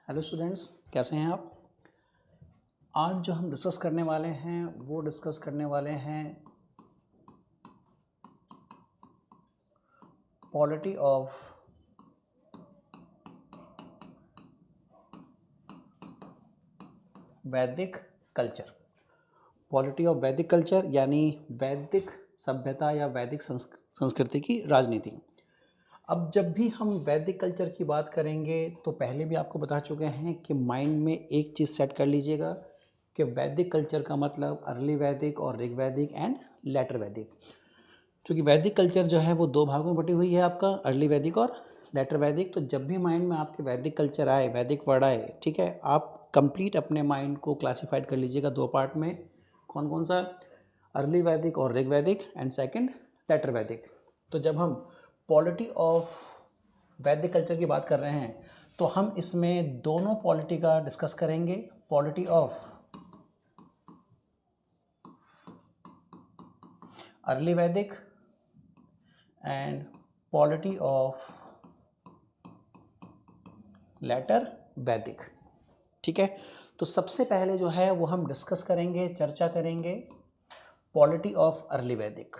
Hello students, कैसे हैं आप। आज जो हम डिस्कस करने वाले हैं वो डिस्कस करने वाले हैं पॉलिटी ऑफ वैदिक कल्चर। पॉलिटी ऑफ वैदिक कल्चर यानी वैदिक सभ्यता या वैदिक संस्कृति की राजनीति। अब जब भी हम वैदिक कल्चर की बात करेंगे तो पहले भी आपको बता चुके हैं कि माइंड में एक चीज़ सेट कर लीजिएगा कि वैदिक कल्चर का मतलब अर्ली वैदिक और ऋग वैदिक एंड लेटर वैदिक। क्योंकि वैदिक कल्चर जो है वो दो भागों में बटी हुई है, आपका अर्ली वैदिक और लेटर वैदिक। तो जब भी माइंड में आपके वैदिक कल्चर आए, वैदिक वर्ड आए, ठीक है, आप कंप्लीट अपने माइंड को क्लासिफाइड कर लीजिएगा दो पार्ट में। कौन कौन सा? अर्ली वैदिक और ऋग वैदिक एंड सेकंड लेटर वैदिक। तो जब हम पॉलिटी ऑफ वैदिक कल्चर की बात कर रहे हैं तो हम इसमें दोनों पॉलिटी का डिस्कस करेंगे, पॉलिटी ऑफ अर्ली वैदिक एंड पॉलिटी ऑफ लेटर वैदिक। ठीक है, तो सबसे पहले जो है वो हम डिस्कस करेंगे, चर्चा करेंगे पॉलिटी ऑफ अर्ली वैदिक।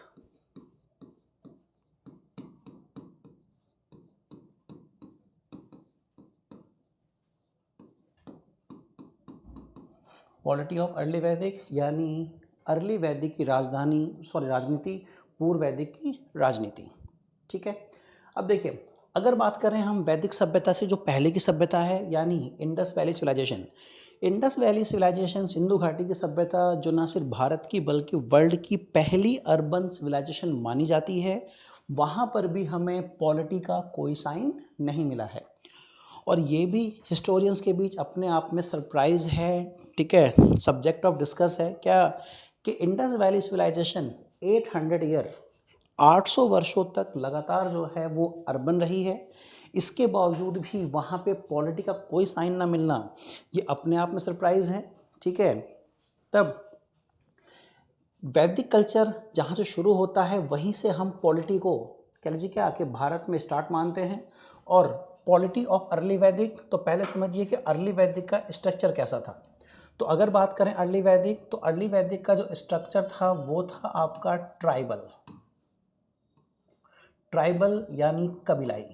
पॉलिटी ऑफ अर्ली वैदिक यानी अर्ली वैदिक की राजनीति पूर्व वैदिक की राजनीति। ठीक है, अब देखिए, अगर बात करें हम वैदिक सभ्यता से जो पहले की सभ्यता है यानी Indus Valley civilization. Indus Valley civilization सिंधु घाटी की सभ्यता जो न सिर्फ भारत की बल्कि वर्ल्ड की पहली अर्बन सिविलाइजेशन मानी जाती है, वहाँ पर भी हमें पॉलिटी का कोई साइन नहीं मिला है। और ये भी हिस्टोरियंस के बीच अपने आप में सरप्राइज है, ठीक है, सब्जेक्ट ऑफ डिस्कस है क्या, कि इंडस वैली सिविलाइजेशन 800 ईयर 800 वर्षों तक लगातार जो है वो अर्बन रही है। इसके बावजूद भी वहाँ पे पॉलिटी का कोई साइन ना मिलना, ये अपने आप में सरप्राइज है। ठीक है, तब वैदिक कल्चर जहाँ से शुरू होता है वहीं से हम पॉलिटी को कह लीजिए क्या कि भारत में स्टार्ट मानते हैं। और पॉलिटी ऑफ अर्ली वैदिक, तो पहले समझिए कि अर्ली वैदिक का स्ट्रक्चर कैसा था। तो अगर बात करें अर्ली वैदिक, तो अर्ली वैदिक का जो स्ट्रक्चर था वो था आपका ट्राइबल। ट्राइबल यानी कबीलाई,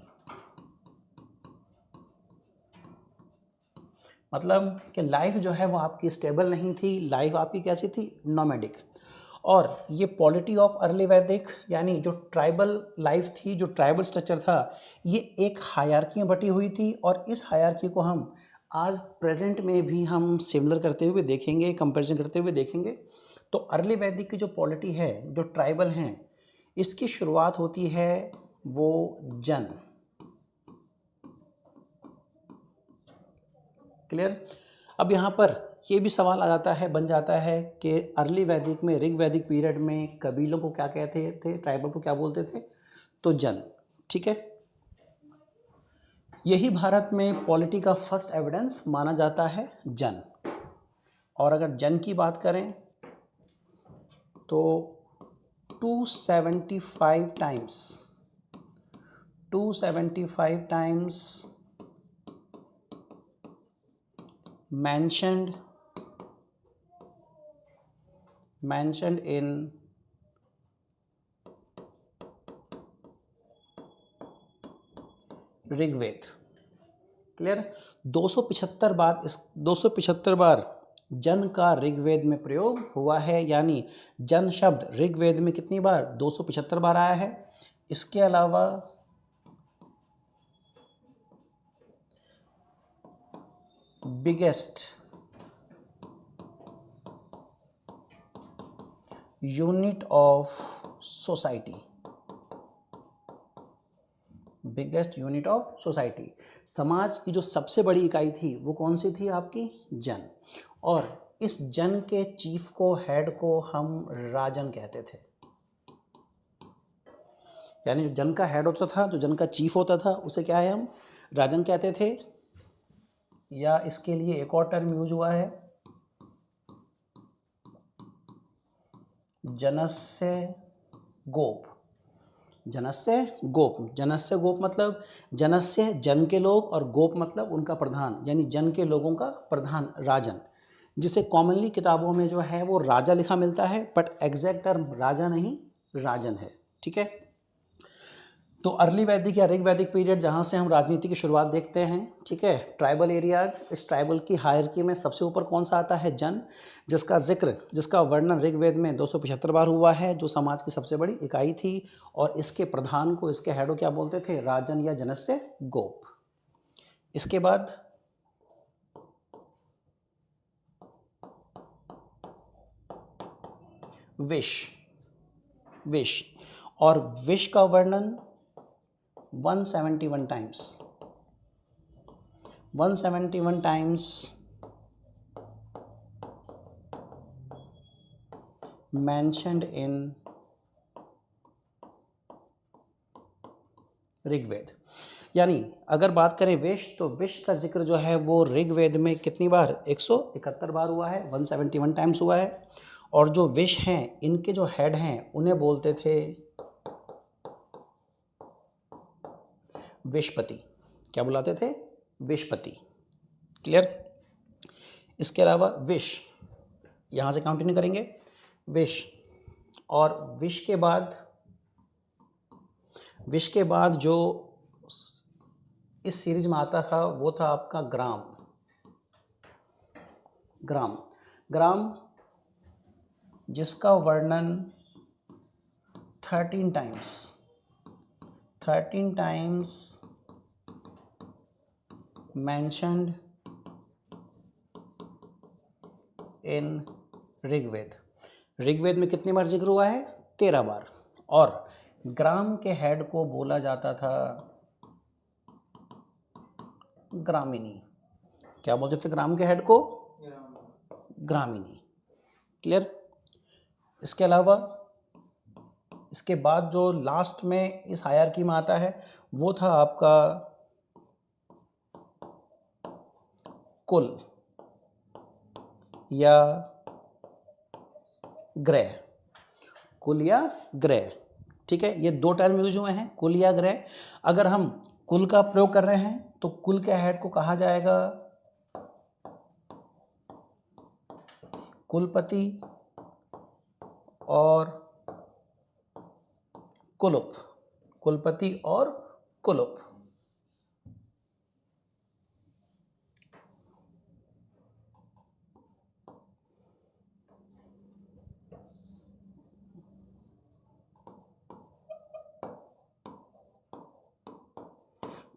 मतलब कि लाइफ जो है वो आपकी स्टेबल नहीं थी, लाइफ आपकी कैसी थी, नोमैडिक। और ये पॉलिटी ऑफ अर्ली वैदिक यानी जो ट्राइबल लाइफ थी, जो ट्राइबल स्ट्रक्चर था, ये एक हायरार्की में बटी हुई थी। और इस हायरार्की को हम आज प्रेजेंट में भी हम सिमिलर करते हुए देखेंगे, कंपैरिजन करते हुए देखेंगे। तो अर्ली वैदिक की जो पॉलिटी है, जो ट्राइबल हैं, इसकी शुरुआत होती है वो जन। क्लियर। अब यहाँ पर ये भी सवाल आ जाता है, बन जाता है कि अर्ली वैदिक में, ऋग वैदिक पीरियड में कबीलों को क्या कहते थे, ट्राइबल को क्या बोलते थे, तो जन। ठीक है, यही भारत में पॉलिटी का फर्स्ट एविडेंस माना जाता है, जन। और अगर जन की बात करें तो 275 times 275 times mentioned in Rigveda. Clear. 275 बार जन का ऋग्वेद में प्रयोग हुआ है, यानी जन शब्द ऋग्वेद में कितनी बार, 275 बार आया है। इसके अलावा biggest unit of society, biggest unit of society, समाज की जो सबसे बड़ी इकाई थी वो कौन सी थी, आपकी जन। और इस जन के चीफ को, हेड को हम राजन कहते थे। यानी जो जन का हेड होता था, जो जन का चीफ होता था, उसे क्या है, हम राजन कहते थे। या इसके लिए एक और टर्म यूज हुआ है, जनस्य गोप। जनस्य गोप। जनस्य गोप मतलब जनस्य जन के लोग, और गोप मतलब उनका प्रधान, यानी जन के लोगों का प्रधान राजन, जिसे कॉमनली किताबों में जो है वो राजा लिखा मिलता है, बट एग्जैक्ट टर्म राजा नहीं राजन है। ठीक है, तो अर्ली वैदिक या ऋग वैदिक पीरियड जहाँ से हम राजनीति की शुरुआत देखते हैं। ठीक है, ट्राइबल एरियाज, इस ट्राइबल की हायरकी में सबसे ऊपर कौन सा आता है? जन, जिसका वर्णन ऋग्वेद में 275 बार हुआ है, जो समाज की सबसे बड़ी इकाई थी, और इसके प्रधान को, इसके हेड को क्या बोलते थे? राजन या जनस्य गोप। इसके बाद विश, और विश का वर्णन 171 times, 171 times mentioned in Rigveda. यानी अगर बात करें विश, तो विश का जिक्र जो है वो ऋग्वेद में कितनी बार? 171 बार हुआ है, 171 टाइम्स हुआ है। और जो विश हैं, इनके जो हेड हैं उन्हें बोलते थे विशपति। क्या बुलाते थे? विशपति। क्लियर? इसके अलावा विश, यहाँ से कंटिन्यू करेंगे, विश, और विश के बाद जो इस सीरीज में आता था वो था आपका ग्राम, जिसका वर्णन 13 टाइम्स mentioned इन ऋग्वेद में कितनी बार जिक्र हुआ है? 13 बार। और ग्राम के हेड को बोला जाता था ग्रामिनी। क्या बोलते थे ग्राम के हेड को? ग्रामिनी। क्लियर? इसके अलावा इसके बाद जो लास्ट में इस हायरार्की में आता है वो था आपका कुल या ग्रह। कुल या ग्रह। ठीक है, ये दो टर्म यूज हुए हैं, कुल या ग्रह। अगर हम कुल का प्रयोग कर रहे हैं तो कुल के हेड को कहा जाएगा कुलपति और कुलुप। कुलपति और कुलुप।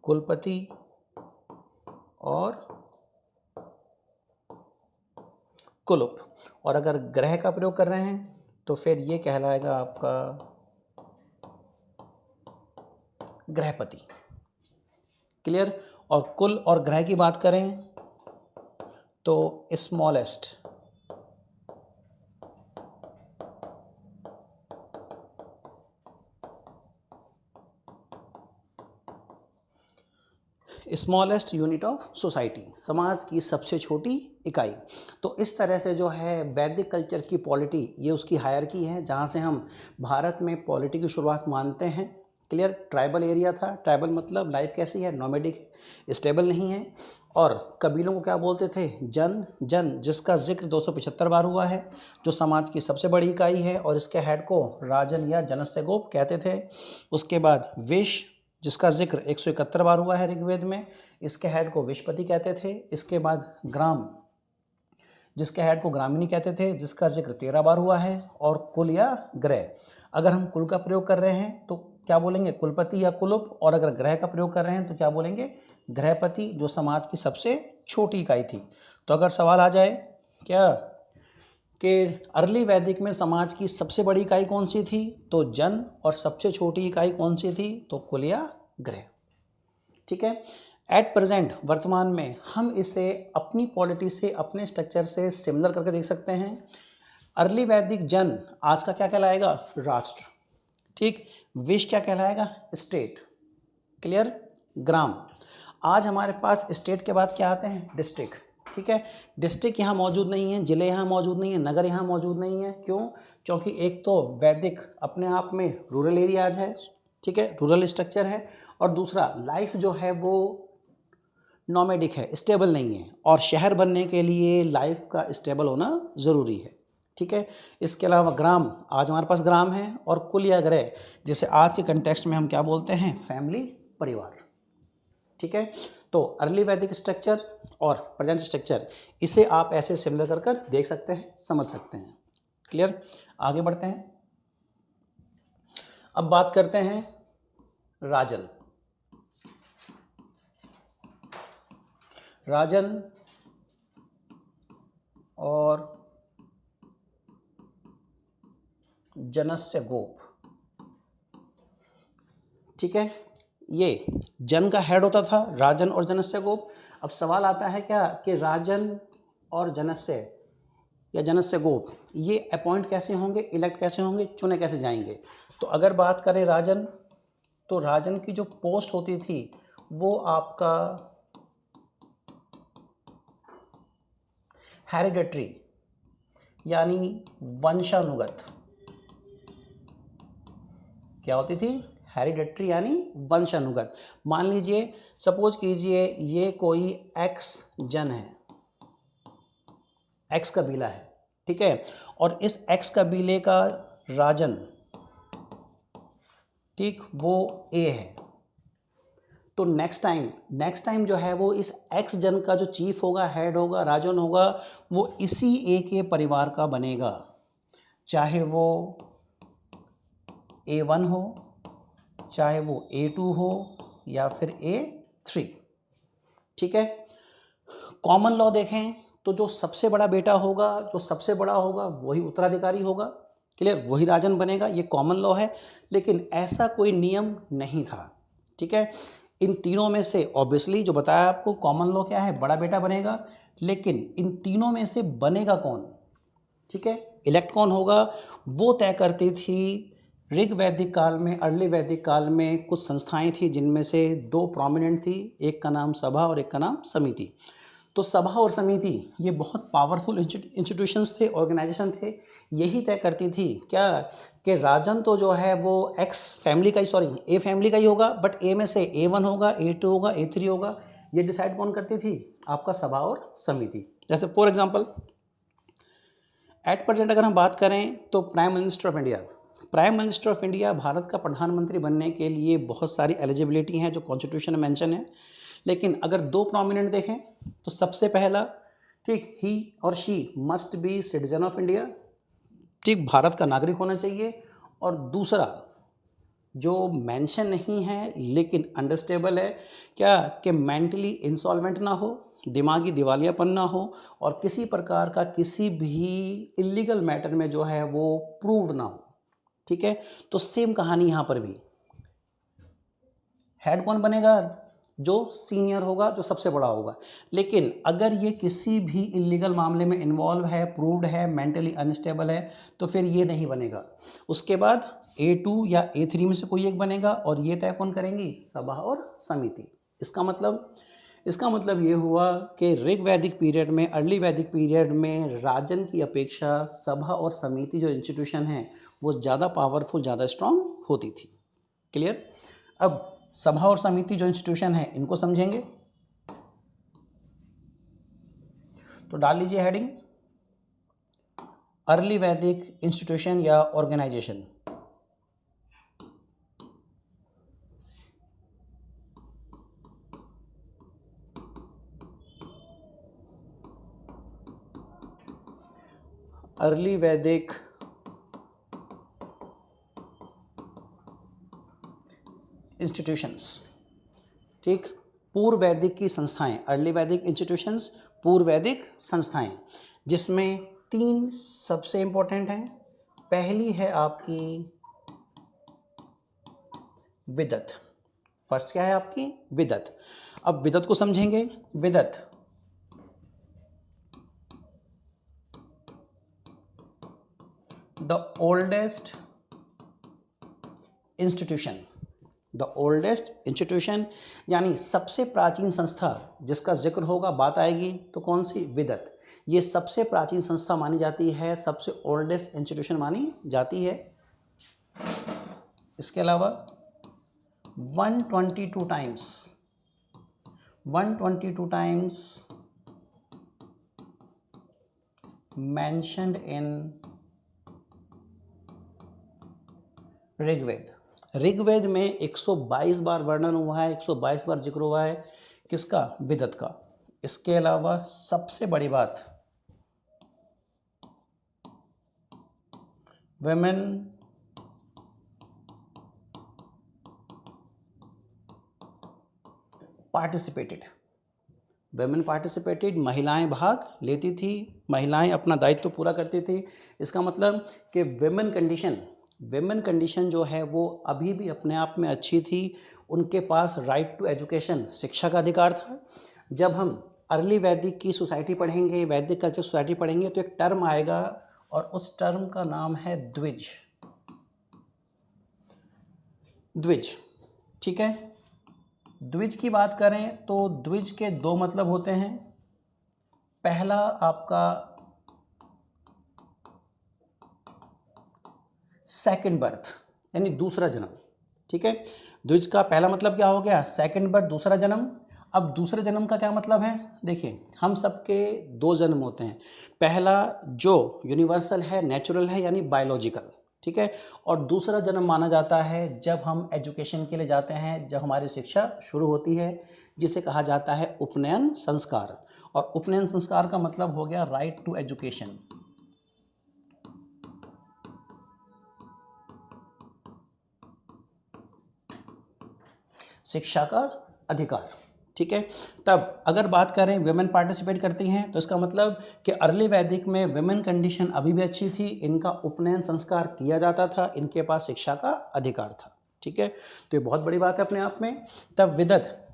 कुलपति और कुलुप। और अगर ग्रह का प्रयोग कर रहे हैं तो फिर ये कहलाएगा आपका ग्रहपति। क्लियर? और कुल और ग्रह की बात करें तो smallest, smallest unit of society, समाज की सबसे छोटी इकाई। तो इस तरह से जो है वैदिक कल्चर की पॉलिटी, ये उसकी हायरार्की है जहाँ से हम भारत में पॉलिटी की शुरुआत मानते हैं। क्लियर? ट्राइबल एरिया था। ट्राइबल मतलब लाइफ कैसी है? नोमैडिक, स्टेबल नहीं है। और कबीलों को क्या बोलते थे? जन, जिसका जिक्र 275 बार हुआ है, जो समाज की सबसे बड़ी इकाई है, और इसके हेड को राजन या जनस्य गोप कहते थे। उसके बाद विश, जिसका जिक्र 171 बार हुआ है ऋग्वेद में, इसके हेड को विशपति कहते थे। इसके बाद ग्राम, जिसके हेड को ग्रामिनी कहते थे, जिसका जिक्र 13 बार हुआ है। और कुल या ग्रह, अगर हम कुल का प्रयोग कर रहे हैं तो क्या बोलेंगे? कुलपति या कुलुप। और अगर ग्रह का प्रयोग कर रहे हैं तो क्या बोलेंगे? ग्रहपति, जो समाज की सबसे छोटी इकाई थी। तो अगर सवाल आ जाए क्या कि अर्ली वैदिक में समाज की सबसे बड़ी इकाई कौन सी थी, तो जन, और सबसे छोटी इकाई कौन सी थी, तो कुल या ग्रह। ठीक है, एट प्रेजेंट, वर्तमान में हम इसे अपनी पॉलिटी से, अपने स्ट्रक्चर से सिमिलर करके देख सकते हैं। अर्ली वैदिक जन आज का क्या कहलाएगा? राष्ट्र। ठीक, विश क्या कहलाएगा? स्टेट। क्लियर? ग्राम। आज हमारे पास स्टेट के बाद क्या आते हैं? डिस्ट्रिक्ट। ठीक है, डिस्ट्रिक्ट यहाँ मौजूद नहीं है, जिले यहाँ मौजूद नहीं है, नगर यहाँ मौजूद नहीं है। क्यों? क्योंकि एक तो वैदिक अपने आप में रूरल एरियाज है, ठीक है, रूरल स्ट्रक्चर है। और दूसरा, लाइफ जो है वो नॉमेडिक है, स्टेबल नहीं है, और शहर बनने के लिए लाइफ का स्टेबल होना ज़रूरी है। ठीक है, इसके अलावा ग्राम, आज हमारे पास ग्राम है, और कुल या ग्रह, जिसे आज के कंटेक्स्ट में हम क्या बोलते हैं, फैमिली, परिवार। ठीक है, तो अर्ली वैदिक स्ट्रक्चर और प्रेजेंट स्ट्रक्चर, इसे आप ऐसे सिमिलर कर कर देख सकते हैं, समझ सकते हैं। क्लियर, आगे बढ़ते हैं। अब बात करते हैं राजन। राजन और जनस्य गोप। ठीक है, ये जन का हेड होता था, राजन और जनस्य गोप। अब सवाल आता है क्या कि राजन और जनस्य या जनस्य गोप ये अपॉइंट कैसे होंगे, इलेक्ट कैसे होंगे, चुने कैसे जाएंगे। तो अगर बात करें राजन, तो राजन की जो पोस्ट होती थी वो आपका हेरिडेटरी यानी वंशानुगत, क्या होती थी, हेरिडेटरी यानी वंशानुगत। मान लीजिए, सपोज कीजिए ये कोई एक्स जन है, एक्स कबीला है, ठीक है, और इस एक्स कबीले का राजन, ठीक, वो ए है। तो नेक्स्ट टाइम जो है वो इस एक्स जन का जो चीफ होगा, हेड होगा, राजन होगा, वो इसी ए के परिवार का बनेगा, चाहे वो A1 हो, चाहे वो A2 हो, या फिर A3। ठीक है, कॉमन लॉ देखें तो जो सबसे बड़ा बेटा होगा, जो सबसे बड़ा होगा वही उत्तराधिकारी होगा। क्लियर, वही राजन बनेगा, ये कॉमन लॉ है। लेकिन ऐसा कोई नियम नहीं था। ठीक है, इन तीनों में से ऑब्वियसली जो बताया आपको, कॉमन लॉ क्या है, बड़ा बेटा बनेगा। लेकिन इन तीनों में से बनेगा कौन, ठीक है, इलेक्ट कौन होगा, वो तय करती थी ऋग वैदिक काल में, अर्ली वैदिक काल में कुछ संस्थाएं थी, जिनमें से दो प्रोमिनेंट थी, एक का नाम सभा और एक का नाम समिति। तो सभा और समिति ये बहुत पावरफुल इंस्टीट्यूशंस थे, ऑर्गेनाइजेशन थे। यही तय करती थी क्या, कि राजन तो जो है वो एक्स फैमिली का ही, सॉरी ए फैमिली का ही होगा, बट ए में से A1 होगा, A2 होगा, A3 होगा। ये डिसाइड कौन करती थी, आपका सभा और समिति। जैसे फॉर एग्जाम्पल एट प्रेजेंट अगर हम बात करें तो prime minister of India, prime minister of India Bharat का प्रधानमंत्री बनने के लिए बहुत सारी एलिजिबिलिटी हैं जो कॉन्स्टिट्यूशन में मेंशन है। लेकिन अगर दो प्रोमिनेंट देखें तो सबसे पहला, ठीक, ही और she must be citizen of India, ठीक, भारत का नागरिक होना चाहिए। और दूसरा जो मेंशन नहीं है लेकिन अंडरस्टेबल है, क्या, कि मेंटली इंसॉल्वेंट ना हो, दिमागी दिवालियापन ना हो, और किसी प्रकार का किसी भी इलीगल मैटर में जो है वो प्रूव्ड ना हो। ठीक है, तो सेम कहानी यहाँ पर भी, हेड कौन बनेगा, जो सीनियर होगा, जो सबसे बड़ा होगा। लेकिन अगर ये किसी भी इलीगल मामले में इन्वॉल्व है, प्रूव्ड है, मेंटली अनस्टेबल है, तो फिर ये नहीं बनेगा। उसके बाद A2 या A3 में से कोई एक बनेगा, और ये तय कौन करेंगी, सभा और समिति। इसका मतलब ये हुआ कि ऋग वैदिक पीरियड में, अर्ली वैदिक पीरियड में राजन की अपेक्षा सभा और समिति जो इंस्टीट्यूशन है वो ज़्यादा पावरफुल, ज़्यादा स्ट्रांग होती थी। क्लियर, अब सभा और समिति जो इंस्टीट्यूशन है इनको समझेंगे, तो डाल लीजिए हेडिंग अर्ली वैदिक इंस्टीट्यूशन या ऑर्गेनाइजेशन। अर्ली वैदिक इंस्टीट्यूशंस, ठीक, पूर्व वैदिक की संस्थाएं, अर्ली वैदिक इंस्टीट्यूशंस, पूर्व वैदिक संस्थाएं, जिसमें तीन सबसे इंपॉर्टेंट हैं। पहली है आपकी विदत। फर्स्ट क्या है आपकी, विदत। अब विदत को समझेंगे। विदत the oldest institution, the oldest institution यानी सबसे प्राचीन संस्था जिसका जिक्र होगा, बात आएगी तो कौन सी, विदत। ये सबसे प्राचीन संस्था मानी जाती है, सबसे ओल्डेस्ट इंस्टीट्यूशन मानी जाती है। इसके अलावा 122 times, 122 times mentioned in Rigveda. Rigveda में 122 बार वर्णन हुआ है, 122 बार जिक्र हुआ है किसका? विदत का। इसके अलावा सबसे बड़ी बात, women participated, women participated, महिलाएं भाग लेती थी, महिलाएं अपना दायित्व पूरा करती थी। इसका मतलब कि वेमेन कंडीशन जो है वो अभी भी अपने आप में अच्छी थी, उनके पास राइट टू एजुकेशन, शिक्षा का अधिकार था। जब हम अर्ली वैदिक की सोसाइटी पढ़ेंगे, वैदिक कल्चर सोसाइटी पढ़ेंगे, तो एक टर्म आएगा और उस टर्म का नाम है द्विज। द्विज, ठीक है। द्विज की बात करें तो द्विज के दो मतलब होते हैं। पहला आपका सेकंड बर्थ, यानी दूसरा जन्म, ठीक है। द्विज का पहला मतलब क्या हो गया? सेकंड बर्थ, दूसरा जन्म। अब दूसरे जन्म का क्या मतलब है? देखिए, हम सबके दो जन्म होते हैं। पहला जो यूनिवर्सल है, नेचुरल है, यानी बायोलॉजिकल, ठीक है। और दूसरा जन्म माना जाता है जब हम एजुकेशन के लिए जाते हैं, जब हमारी शिक्षा शुरू होती है, जिसे कहा जाता है उपनयन संस्कार। और उपनयन संस्कार का मतलब हो गया राइट टू एजुकेशन, शिक्षा का अधिकार, ठीक है। तब अगर बात करें वेमेन पार्टिसिपेट करती हैं, तो इसका मतलब कि अर्ली वैदिक में वेमेन कंडीशन अभी भी अच्छी थी, इनका उपनयन संस्कार किया जाता था, इनके पास शिक्षा का अधिकार था, ठीक है। तो ये बहुत बड़ी बात है अपने आप में। तब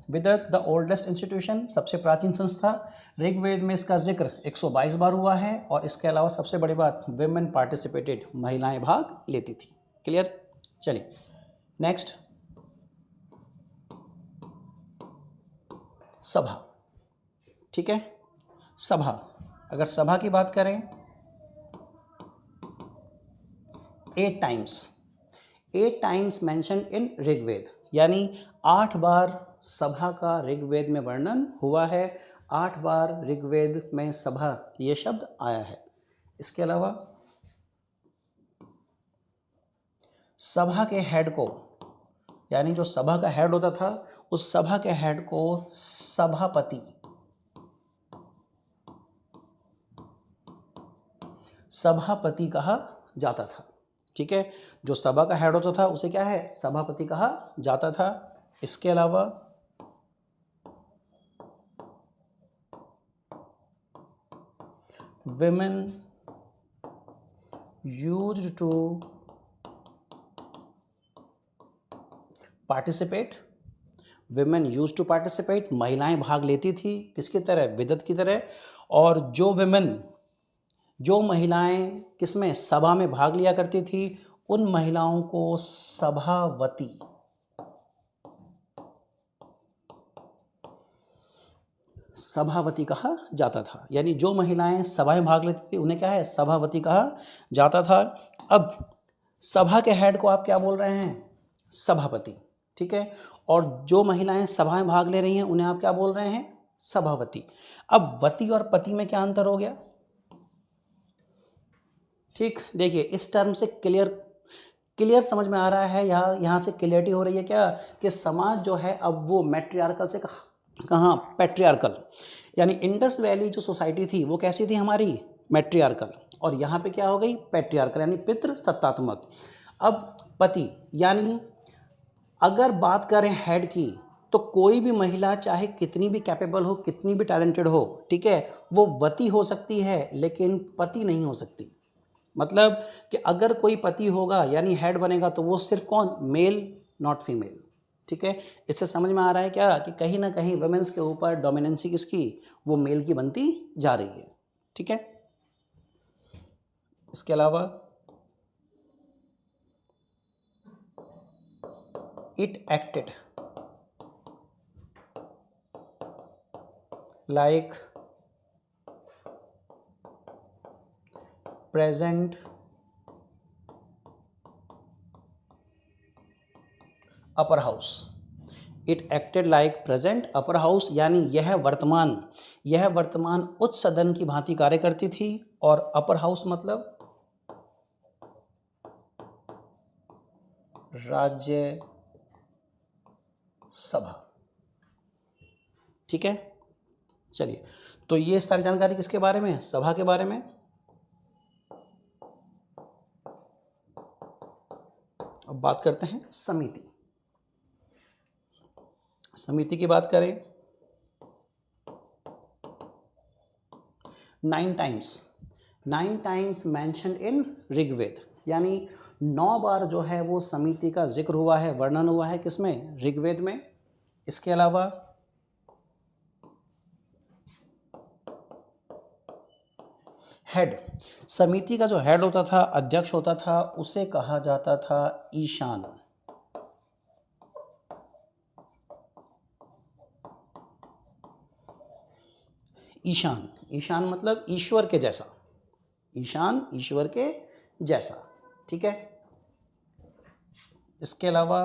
विदत द ओल्डेस्ट इंस्टीट्यूशन, सबसे प्राचीन संस्था। ऋग्वेद में इसका जिक्र 122 बार हुआ है। और इसके अलावा सबसे बड़ी बात, वेमेन पार्टिसिपेटेड, महिलाएं भाग लेती थी। क्लियर? चलिए नेक्स्ट, सभा, ठीक है। सभा, अगर सभा की बात करें, 8 टाइम्स मेंशन इन ऋग्वेद, यानी 8 बार सभा का ऋग्वेद में वर्णन हुआ है। 8 बार ऋग्वेद में सभा ये शब्द आया है। इसके अलावा सभा के हेड को, यानी जो सभा का हेड होता था, उस सभा के हेड को सभापति कहा जाता था, ठीक है। जो सभा का हेड होता था उसे क्या है? सभापति कहा जाता था। इसके अलावा women used to participate, women used to participate, महिलाएं भाग लेती थी, किसकी तरह? विदत की तरह। और जो महिलाएं किसमें? सभा में भाग लिया करती थी, उन महिलाओं को सभावती कहा जाता था। यानी जो महिलाएं सभा में भाग लेती थी उन्हें क्या है? सभावती कहा जाता था। अब सभा के हेड को आप क्या बोल रहे हैं? सभापति, ठीक है। और जो महिलाएं सभा में भाग ले रही हैं उन्हें आप क्या बोल रहे हैं? सभावती। अब वती और पति में क्या अंतर हो गया? ठीक, देखिए इस टर्म से क्लियर समझ में आ रहा है, यहाँ से क्लियरिटी हो रही है क्या? कि समाज जो है अब वो मैट्रियार्कल से कहाँ? पैट्रियार्कल। यानी इंडस वैली जो सोसाइटी थी वो कैसी थी हमारी? मैट्रियार्कल। और यहाँ पे क्या हो गई? पैट्रियार्कल, यानी पितृ सत्तात्मक। अब पति, यानी अगर बात करें हेड की, तो कोई भी महिला चाहे कितनी भी कैपेबल हो, कितनी भी टैलेंटेड हो, ठीक है, वो वती हो सकती है लेकिन पति नहीं हो सकती। मतलब कि अगर कोई पति होगा यानी हेड बनेगा तो वो सिर्फ कौन? मेल, नॉट फीमेल, ठीक है। इससे समझ में आ रहा है क्या कि कहीं ना कहीं वुमेन्स के ऊपर डोमिनेंसी किसकी? वो मेल की बनती जा रही है, ठीक है। इसके अलावा it acted like present upper house, it acted like present upper house, यानी यह वर्तमान उच्च सदन की भांति कार्य करती थी। और अपर हाउस मतलब राज्य सभा। ठीक है, चलिए, तो ये सारी जानकारी किसके बारे में है? सभा के बारे में। अब बात करते हैं समिति। समिति की बात करें, 9 टाइम्स मेंशन्ड इन ऋग्वेद, यानी 9 बार जो है वो समिति का जिक्र हुआ है, वर्णन हुआ है, किसमें? ऋग्वेद में। इसके अलावा हेड, समिति का जो हेड होता था, अध्यक्ष होता था, उसे कहा जाता था ईशान। ईशान मतलब ईश्वर के जैसा, ईशान ईश्वर के जैसा। ठीक है, इसके अलावा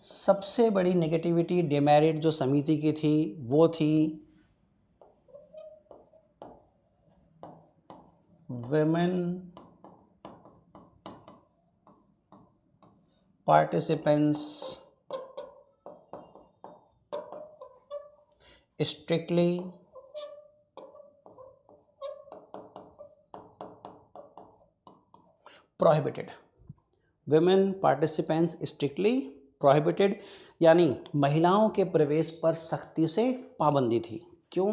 सबसे बड़ी नेगेटिविटी, डिमेरिट जो समिति की थी वो थी women participants strictly prohibited। women participants strictly prohibited, यानी महिलाओं के प्रवेश पर सख्ती से पाबंदी थी। क्यों?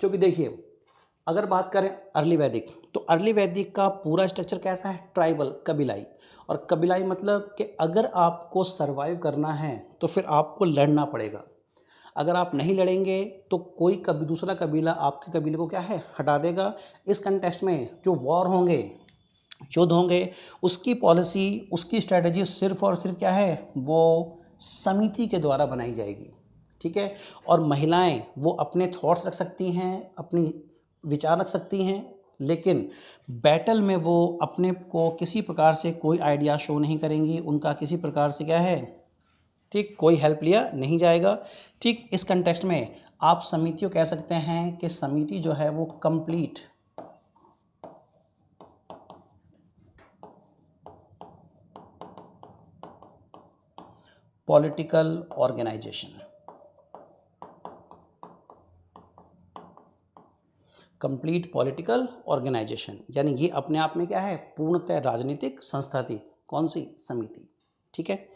क्योंकि देखिए, अगर बात करें अर्ली वैदिक, तो अर्ली वैदिक का पूरा स्ट्रक्चर कैसा है? ट्राइबल, कबीलाई। और कबीलाई मतलब कि अगर आपको सरवाइव करना है तो फिर आपको लड़ना पड़ेगा। अगर आप नहीं लड़ेंगे तो कोई दूसरा कबीला आपके कबीले को क्या है? हटा देगा। इस कंटेक्स्ट में जो वॉर होंगे, युद्ध होंगे, उसकी पॉलिसी, उसकी स्ट्रेटजी सिर्फ और सिर्फ क्या है? वो समिति के द्वारा बनाई जाएगी। ठीक है, और महिलाएं वो अपने थॉट्स रख सकती हैं, अपनी विचार रख सकती हैं, लेकिन बैटल में वो अपने को किसी प्रकार से कोई आइडिया शो नहीं करेंगी, उनका किसी प्रकार से क्या है? ठीक, कोई हेल्प लिया नहीं जाएगा। ठीक, इस कंटेक्स्ट में आप समितियों कह सकते हैं कि समिति जो है वो complete political organization, complete political organization, यानी ये अपने आप में क्या है? पूर्णतः राजनीतिक संस्था थी। कौन सी? समिति। ठीक है,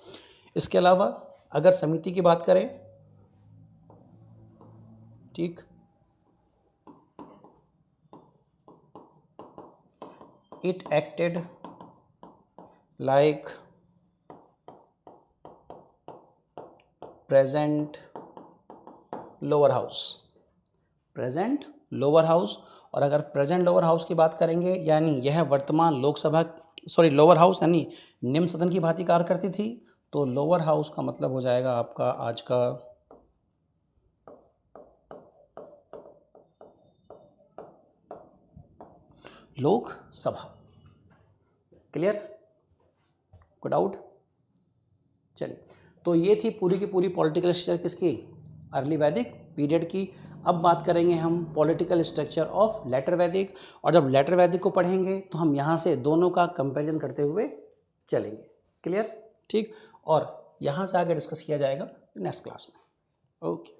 इसके अलावा अगर समिति की बात करें, ठीक, it acted like present lower house. और अगर प्रेजेंट लोअर हाउस की बात करेंगे, यानी यह वर्तमान लोअर हाउस यानी निम्न सदन की भांति कार्य करती थी, तो लोअर हाउस का मतलब हो जाएगा आपका आज का लोकसभा। क्लियर? कोई डाउट? चलिए, तो ये थी पूरी की पूरी पॉलिटिकल स्ट्रक्चर किसकी? अर्ली वैदिक पीरियड की। अब बात करेंगे हम पॉलिटिकल स्ट्रक्चर ऑफ लेटर वैदिक, और जब लेटर वैदिक को पढ़ेंगे तो हम यहाँ से दोनों का कंपैरिजन करते हुए चलेंगे। क्लियर? ठीक, और यहाँ से आगे डिस्कस किया जाएगा नेक्स्ट क्लास में। ओके।